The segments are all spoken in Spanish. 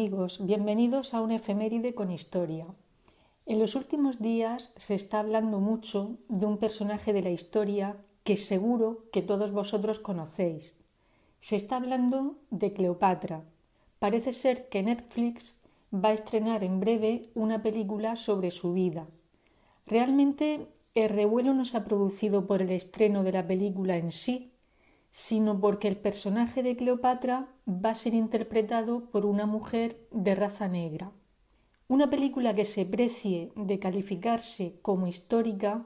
amigos, bienvenidos a una efeméride con historia. En los últimos días se está hablando mucho de un personaje de la historia que seguro que todos vosotros conocéis. Se está hablando de Cleopatra. Parece ser que Netflix va a estrenar en breve una película sobre su vida. Realmente el revuelo no se ha producido por el estreno de la película en sí, sino porque el personaje de Cleopatra va a ser interpretado por una mujer de raza negra. Una película que se precie de calificarse como histórica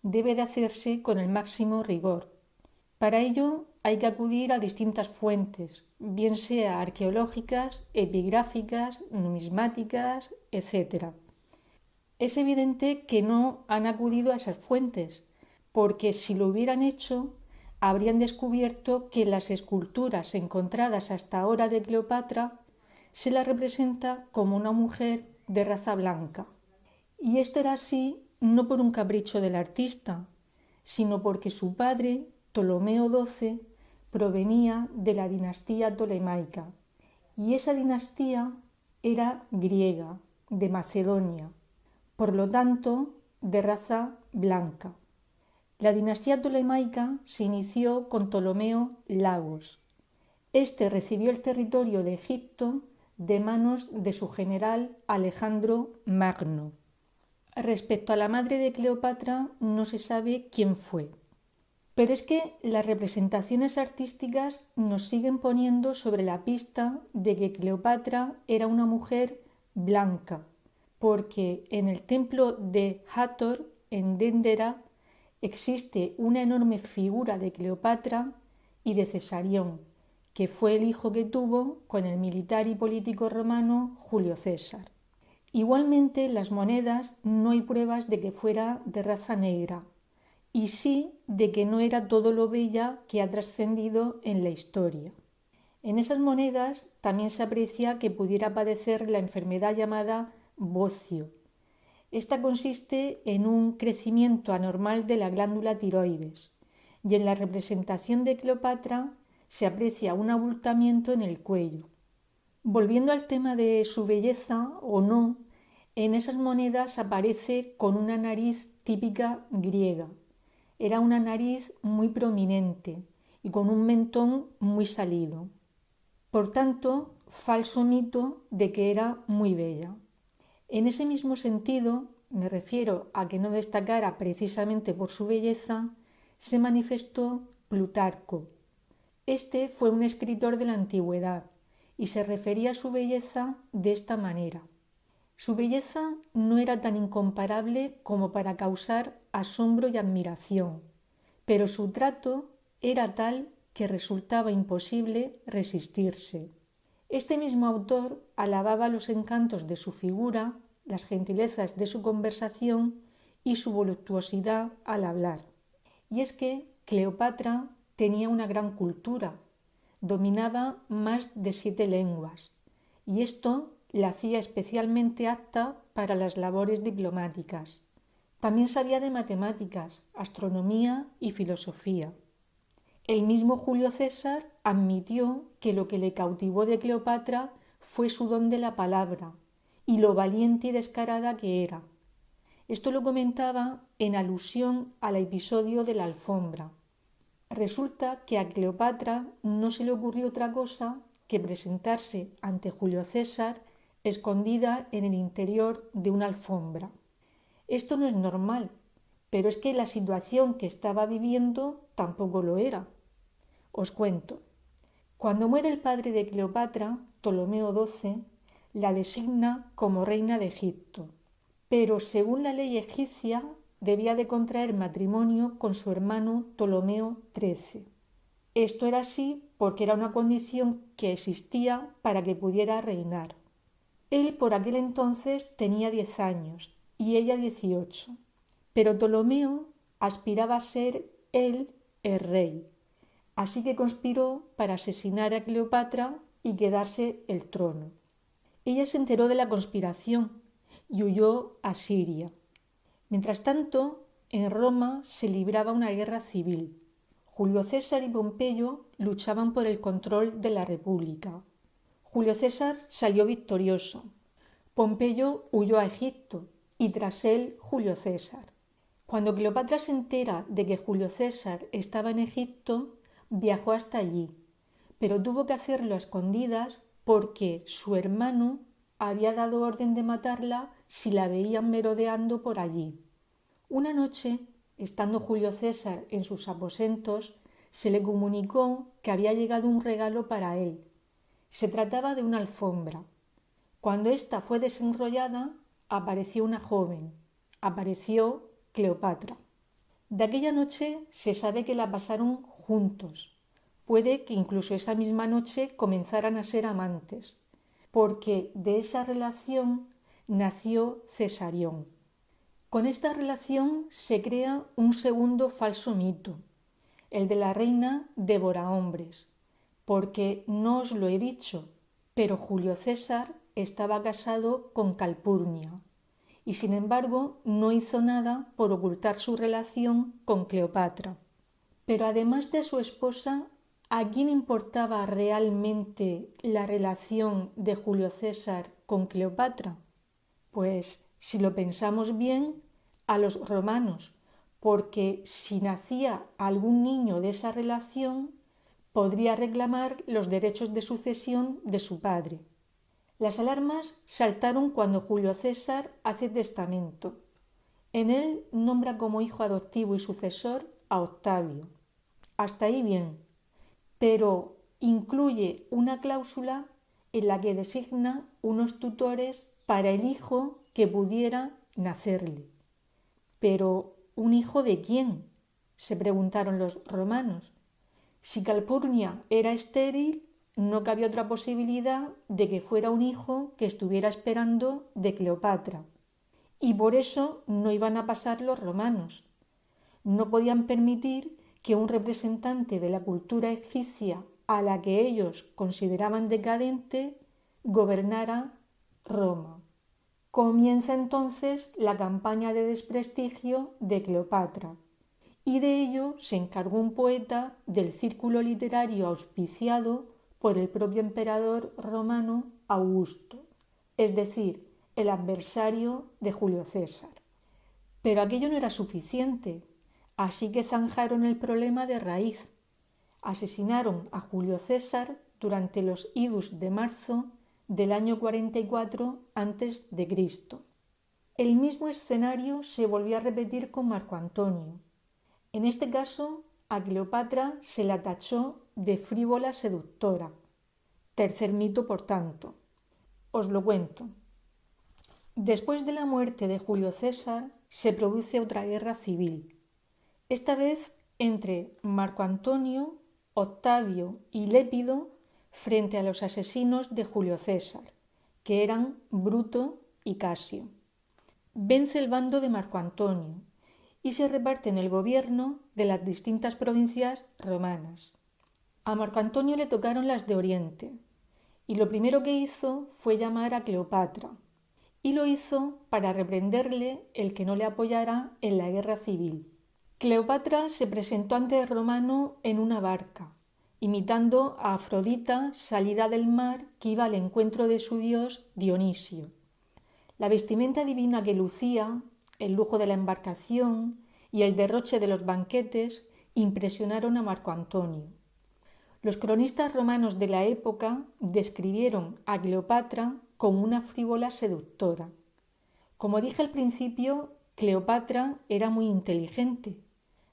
debe de hacerse con el máximo rigor. Para ello hay que acudir a distintas fuentes, bien sea arqueológicas, epigráficas, numismáticas, etc. Es evidente que no han acudido a esas fuentes, porque si lo hubieran hecho, habrían descubierto que las esculturas encontradas hasta ahora de Cleopatra se la representa como una mujer de raza blanca. Y esto era así no por un capricho del artista, sino porque su padre, Ptolomeo XII, provenía de la dinastía tolemaica, y esa dinastía era griega, de Macedonia, por lo tanto de raza blanca. La dinastía tolemaica se inició con Ptolomeo Lagos. Este recibió el territorio de Egipto de manos de su general Alejandro Magno. Respecto a la madre de Cleopatra no se sabe quién fue. Pero es que las representaciones artísticas nos siguen poniendo sobre la pista de que Cleopatra era una mujer blanca, porque en el templo de Hathor, en Dendera, existe una enorme figura de Cleopatra y de Cesarión, que fue el hijo que tuvo con el militar y político romano Julio César. Igualmente, en las monedas no hay pruebas de que fuera de raza negra, y sí de que no era todo lo bella que ha trascendido en la historia. En esas monedas también se aprecia que pudiera padecer la enfermedad llamada bocio. Esta consiste en un crecimiento anormal de la glándula tiroides, y en la representación de Cleopatra se aprecia un abultamiento en el cuello. Volviendo al tema de su belleza o no, en esas monedas aparece con una nariz típica griega. Era una nariz muy prominente y con un mentón muy salido. Por tanto, falso mito de que era muy bella. En ese mismo sentido, me refiero a que no destacara precisamente por su belleza, se manifestó Plutarco. Este fue un escritor de la antigüedad y se refería a su belleza de esta manera. Su belleza no era tan incomparable como para causar asombro y admiración, pero su trato era tal que resultaba imposible resistirse. Este mismo autor alababa los encantos de su figura, las gentilezas de su conversación y su voluptuosidad al hablar. Y es que Cleopatra tenía una gran cultura, dominaba más de 7 lenguas, y esto la hacía especialmente apta para las labores diplomáticas. También sabía de matemáticas, astronomía y filosofía. El mismo Julio César admitió que lo que le cautivó de Cleopatra fue su don de la palabra y lo valiente y descarada que era. Esto lo comentaba en alusión al episodio de la alfombra. Resulta que a Cleopatra no se le ocurrió otra cosa que presentarse ante Julio César escondida en el interior de una alfombra. Esto no es normal, pero es que la situación que estaba viviendo tampoco lo era. Os cuento. Cuando muere el padre de Cleopatra, Ptolomeo XII, la designa como reina de Egipto, pero según la ley egipcia debía de contraer matrimonio con su hermano Ptolomeo XIII. Esto era así porque era una condición que existía para que pudiera reinar. Él por aquel entonces tenía 10 años y ella 18, pero Ptolomeo aspiraba a ser él el rey, así que conspiró para asesinar a Cleopatra y quedarse el trono. Ella se enteró de la conspiración y huyó a Siria. Mientras tanto, en Roma se libraba una guerra civil. Julio César y Pompeyo luchaban por el control de la república. Julio César salió victorioso. Pompeyo huyó a Egipto y tras él Julio César. Cuando Cleopatra se entera de que Julio César estaba en Egipto, viajó hasta allí, pero tuvo que hacerlo a escondidas porque su hermano había dado orden de matarla si la veían merodeando por allí. Una noche, estando Julio César en sus aposentos, se le comunicó que había llegado un regalo para él. Se trataba de una alfombra. Cuando ésta fue desenrollada, apareció una joven. Apareció Cleopatra. De aquella noche se sabe que la pasaron juntos. Puede que incluso esa misma noche comenzaran a ser amantes, porque de esa relación nació Cesarión. Con esta relación se crea un segundo falso mito, el de la reina devorahombres, porque no os lo he dicho, pero Julio César estaba casado con Calpurnia y sin embargo no hizo nada por ocultar su relación con Cleopatra. Pero además de su esposa, ¿a quién importaba realmente la relación de Julio César con Cleopatra? Pues si lo pensamos bien, a los romanos, porque si nacía algún niño de esa relación, podría reclamar los derechos de sucesión de su padre. Las alarmas saltaron cuando Julio César hace testamento. En él nombra como hijo adoptivo y sucesor a Octavio. Hasta ahí bien, pero incluye una cláusula en la que designa unos tutores para el hijo que pudiera nacerle. Pero, ¿un hijo de quién?, se preguntaron los romanos. Si Calpurnia era estéril, no cabía otra posibilidad de que fuera un hijo que estuviera esperando de Cleopatra. Y por eso no iban a pasar los romanos. No podían permitir que un representante de la cultura egipcia a la que ellos consideraban decadente gobernara Roma. Comienza entonces la campaña de desprestigio de Cleopatra, y de ello se encargó un poeta del círculo literario auspiciado por el propio emperador romano Augusto, es decir, el adversario de Julio César. Pero aquello no era suficiente, así que zanjaron el problema de raíz. Asesinaron a Julio César durante los idus de marzo del año 44 a.C. El mismo escenario se volvió a repetir con Marco Antonio. En este caso, a Cleopatra se la tachó de frívola seductora. Tercer mito, por tanto. Os lo cuento. Después de la muerte de Julio César, se produce otra guerra civil. Esta vez entre Marco Antonio, Octavio y Lépido frente a los asesinos de Julio César, que eran Bruto y Casio. Vence el bando de Marco Antonio y se reparten el gobierno de las distintas provincias romanas. A Marco Antonio le tocaron las de Oriente, y lo primero que hizo fue llamar a Cleopatra, y lo hizo para reprenderle el que no le apoyara en la guerra civil. Cleopatra se presentó ante el romano en una barca, imitando a Afrodita salida del mar que iba al encuentro de su dios Dionisio. La vestimenta divina que lucía, el lujo de la embarcación y el derroche de los banquetes impresionaron a Marco Antonio. Los cronistas romanos de la época describieron a Cleopatra como una frívola seductora. Como dije al principio, Cleopatra era muy inteligente.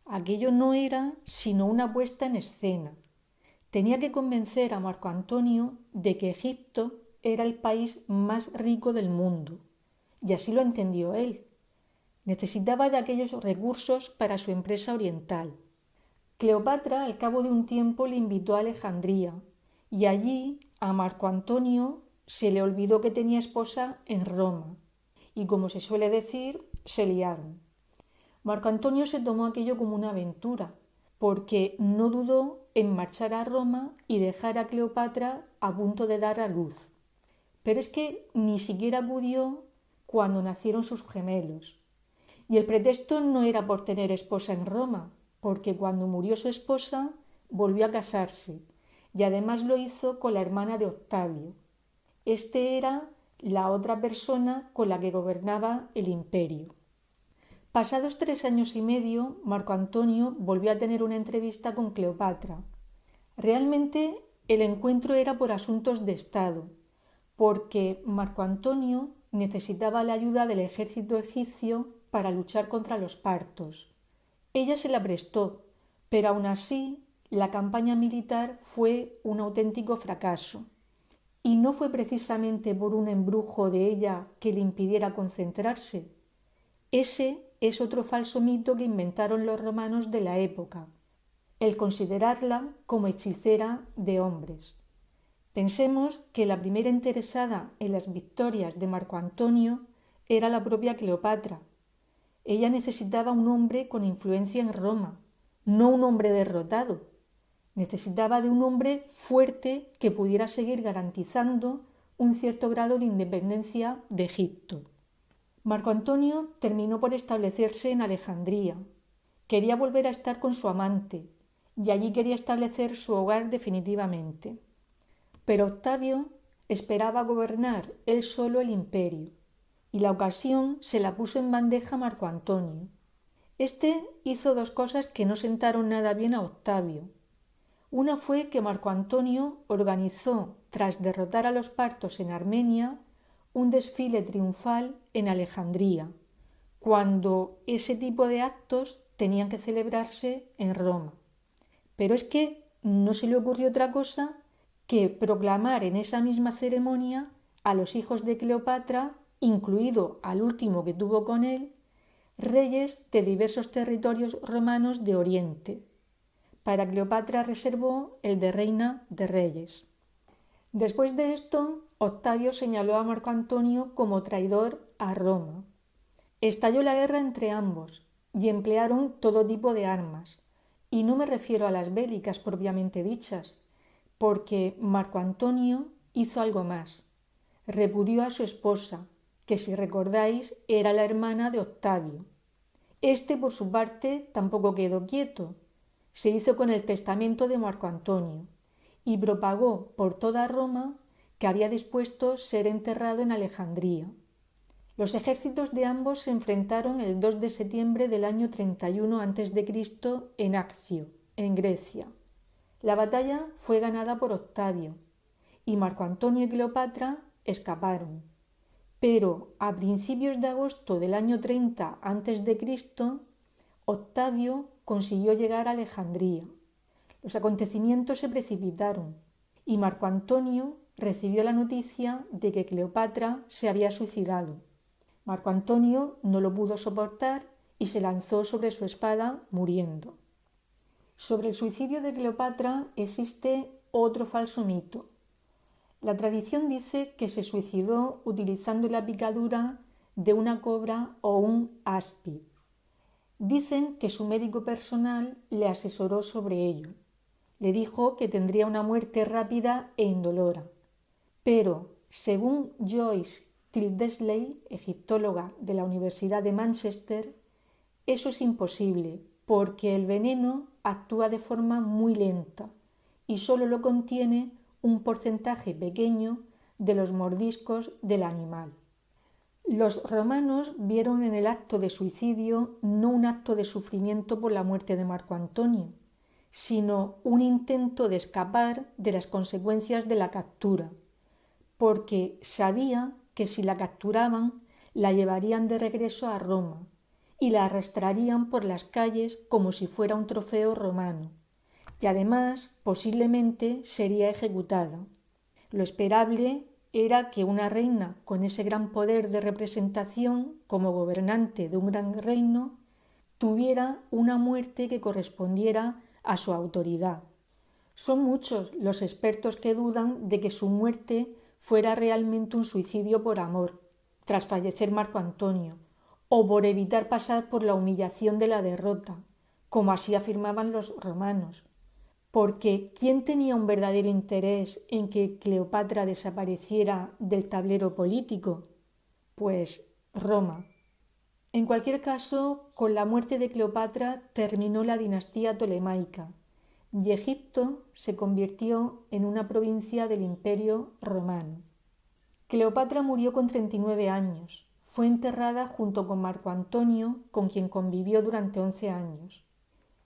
Aquello no era sino una puesta en escena. Tenía que convencer a Marco Antonio de que Egipto era el país más rico del mundo, y así lo entendió él. Necesitaba de aquellos recursos para su empresa oriental. Cleopatra, al cabo de un tiempo, le invitó a Alejandría, y allí a Marco Antonio se le olvidó que tenía esposa en Roma, y como se suele decir, se liaron. Marco Antonio se tomó aquello como una aventura, porque no dudó en marchar a Roma y dejar a Cleopatra a punto de dar a luz. Pero es que ni siquiera acudió cuando nacieron sus gemelos. Y el pretexto no era por tener esposa en Roma, porque cuando murió su esposa volvió a casarse, y además lo hizo con la hermana de Octavio, Este era la otra persona con la que gobernaba el imperio. Pasados 3 años y medio, Marco Antonio volvió a tener una entrevista con Cleopatra. Realmente el encuentro era por asuntos de Estado, porque Marco Antonio necesitaba la ayuda del ejército egipcio para luchar contra los partos. Ella se la prestó, pero aún así la campaña militar fue un auténtico fracaso. Y no fue precisamente por un embrujo de ella que le impidiera concentrarse. Ese es otro falso mito que inventaron los romanos de la época, el considerarla como hechicera de hombres. Pensemos que la primera interesada en las victorias de Marco Antonio era la propia Cleopatra. Ella necesitaba un hombre con influencia en Roma, no un hombre derrotado. Necesitaba de un hombre fuerte que pudiera seguir garantizando un cierto grado de independencia de Egipto. Marco Antonio terminó por establecerse en Alejandría. Quería volver a estar con su amante y allí quería establecer su hogar definitivamente. Pero Octavio esperaba gobernar él solo el imperio y la ocasión se la puso en bandeja a Marco Antonio. Este hizo dos cosas que no sentaron nada bien a Octavio. Una fue que Marco Antonio organizó, tras derrotar a los partos en Armenia, un desfile triunfal en Alejandría, cuando ese tipo de actos tenían que celebrarse en Roma. Pero es que no se le ocurrió otra cosa que proclamar en esa misma ceremonia a los hijos de Cleopatra, incluido al último que tuvo con él, reyes de diversos territorios romanos de Oriente. Para Cleopatra reservó el de reina de reyes. Después de esto, Octavio señaló a Marco Antonio como traidor a Roma. Estalló la guerra entre ambos y emplearon todo tipo de armas. Y no me refiero a las bélicas propiamente dichas, porque Marco Antonio hizo algo más. Repudió a su esposa, que si recordáis era la hermana de Octavio. Este, por su parte, tampoco quedó quieto. Se hizo con el testamento de Marco Antonio y propagó por toda Roma que había dispuesto ser enterrado en Alejandría. Los ejércitos de ambos se enfrentaron el 2 de septiembre del año 31 a.C. en Accio, en Grecia. La batalla fue ganada por Octavio y Marco Antonio y Cleopatra escaparon. Pero a principios de agosto del año 30 a.C., Octavio consiguió llegar a Alejandría. Los acontecimientos se precipitaron y Marco Antonio recibió la noticia de que Cleopatra se había suicidado. Marco Antonio no lo pudo soportar y se lanzó sobre su espada muriendo. Sobre el suicidio de Cleopatra existe otro falso mito. La tradición dice que se suicidó utilizando la picadura de una cobra o un áspid. Dicen que su médico personal le asesoró sobre ello. Le dijo que tendría una muerte rápida e indolora. Pero, según Joyce Tildesley, egiptóloga de la Universidad de Manchester, eso es imposible porque el veneno actúa de forma muy lenta y solo lo contiene un porcentaje pequeño de los mordiscos del animal. Los romanos vieron en el acto de suicidio no un acto de sufrimiento por la muerte de Marco Antonio, sino un intento de escapar de las consecuencias de la captura, porque sabía que si la capturaban la llevarían de regreso a Roma y la arrastrarían por las calles como si fuera un trofeo romano, y además posiblemente sería ejecutada. Lo esperable era que una reina con ese gran poder de representación como gobernante de un gran reino tuviera una muerte que correspondiera a su autoridad. Son muchos los expertos que dudan de que su muerte fuera realmente un suicidio por amor, tras fallecer Marco Antonio, o por evitar pasar por la humillación de la derrota, como así afirmaban los romanos. Porque ¿quién tenía un verdadero interés en que Cleopatra desapareciera del tablero político? Pues Roma. En cualquier caso, con la muerte de Cleopatra terminó la dinastía tolemaica y Egipto se convirtió en una provincia del Imperio Romano. Cleopatra murió con 39 años. Fue enterrada junto con Marco Antonio, con quien convivió durante 11 años.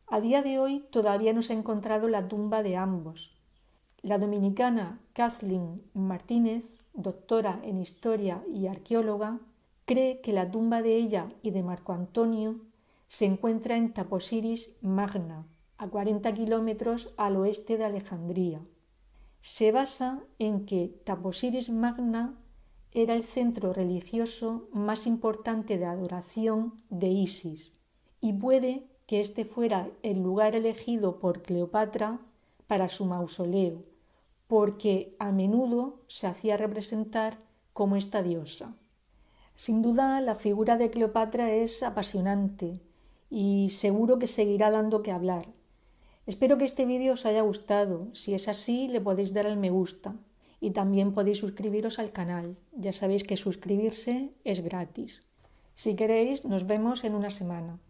A día de hoy todavía no se ha encontrado la tumba de ambos. La dominicana Kathleen Martínez, doctora en historia y arqueóloga, cree que la tumba de ella y de Marco Antonio se encuentra en Taposiris Magna, a 40 kilómetros al oeste de Alejandría. Se basa en que Taposiris Magna era el centro religioso más importante de adoración de Isis y puede que este fuera el lugar elegido por Cleopatra para su mausoleo, porque a menudo se hacía representar como esta diosa. Sin duda, la figura de Cleopatra es apasionante y seguro que seguirá dando que hablar. Espero que este vídeo os haya gustado. Si es así, le podéis dar al me gusta y también podéis suscribiros al canal. Ya sabéis que suscribirse es gratis. Si queréis, nos vemos en una semana.